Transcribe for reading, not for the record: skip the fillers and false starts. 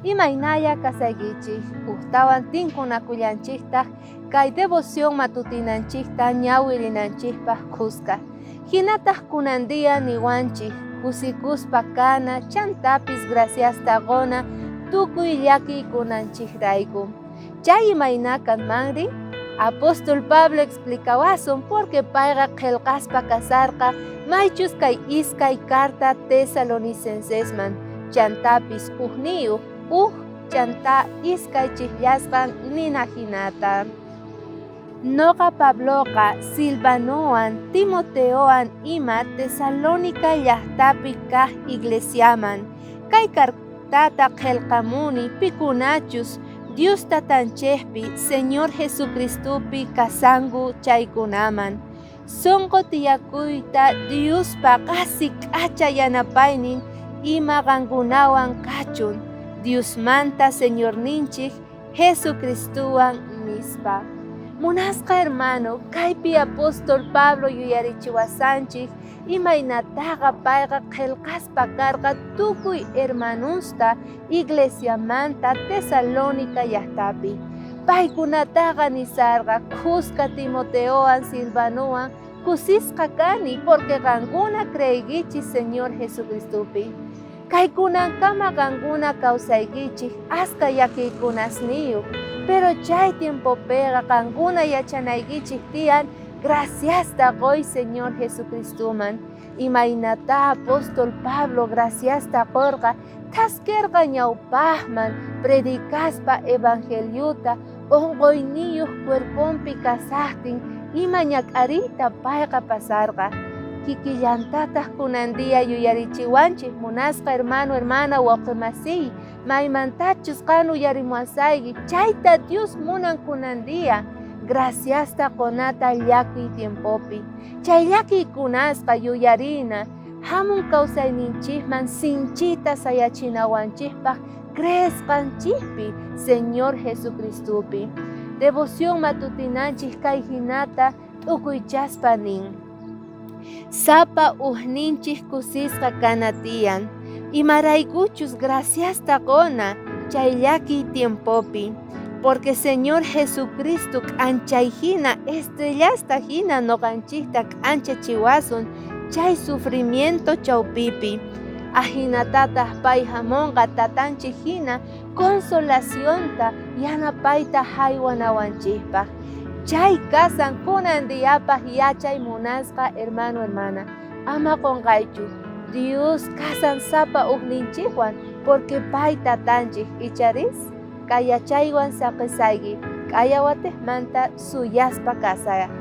imaynaya kasaykichik uhtawan tinkunakullanchikta kay devoción matutinanchikta ñawirinanchikpaq kuska. Hinataq kunandia niwanchik kusikuspa kana chantapis graciasta qona tukuy llakiykunanchikrayku. Chay imayna kanmanri Apóstol Pablo explicawasun porque payqa qillqaspa kasarqa maychus kay iskay carta Tesalonicenses chantapis niyu chanta iskay chikllashqan nina hinata. Noqa Pabloqa Silvanowan Timoteowan ima Tesalónica llaqtapi kaq iglesiaman kay cartata qillqamuni pikunachus Dios tatanchejpi Señor Jesucristupi kasangu chaykunaman. Sonqo tiyakuyta Diospa qasi k'acha yanapaynin ima qankunawan kachun Diosmanta Señorninchik Jesucristuwan nispa. Munasqa hermano, kaypi Apóstol Pablo yuyarichiwasanchik imaynataqa payqa qillqaspa karqa tukuy hermanusta iglesiamanta Tesalónica llaqtapi. Paykunataqa nisarqa kuska Timoteowan Silvanowan kusisqa kani porque qankuna creykichik Señor Jesucristupi. Kaykunankama qankuna kawsaykichik aska llakiykunasniyuq, pero chay tiempopiqa qankuna yachanaykichik tiyan graciasta qoy Señor Jesucristuman. Imaynata Apóstol Pablo graciasta qorqa taskerqa ñawpaqman predikaspa evangeliuta onqoyniyuq cuerponpi kasaqtin ima ñak'ariyta payqa pasarqa. Kikillantataq kunandia yuyarichiwanchik munasqa hermano hermana wawqimasiy maymantachus qan uyarimuwasayki chayta Dios munan kunandia graciasta qonata llakiy tiempopi. Chay llakiykunasqa yuyarina hamun kawsayninchikman sinchita sayachinawanchikpaq creesqanchikpi Señor Jesucristupi. Devoción matutinanchik kay hinata t'ukuychaspa nin. Sapa uhninchik kusisqa kana tiyan, imaraykuchus graciasta qona chay llakiy tiempopi, porque Señor Jesucristo k'anchay hina estrellasta hina noqanchikta k'anchachiwasun chay sufrimiento chawpipi. Ahinatataq pay hamunqa tatanchik hina consolacionta yanapayta haywanawanchikpaq. Chay kasan kunandiyapaq yachay munasqa hermano hermana, ama qunqaychu Dios kasan sapa uhninchikwan porque pay tatanchik icharis kay yachaywan saqisayki k'aya watejmanta suyaspa kasaya.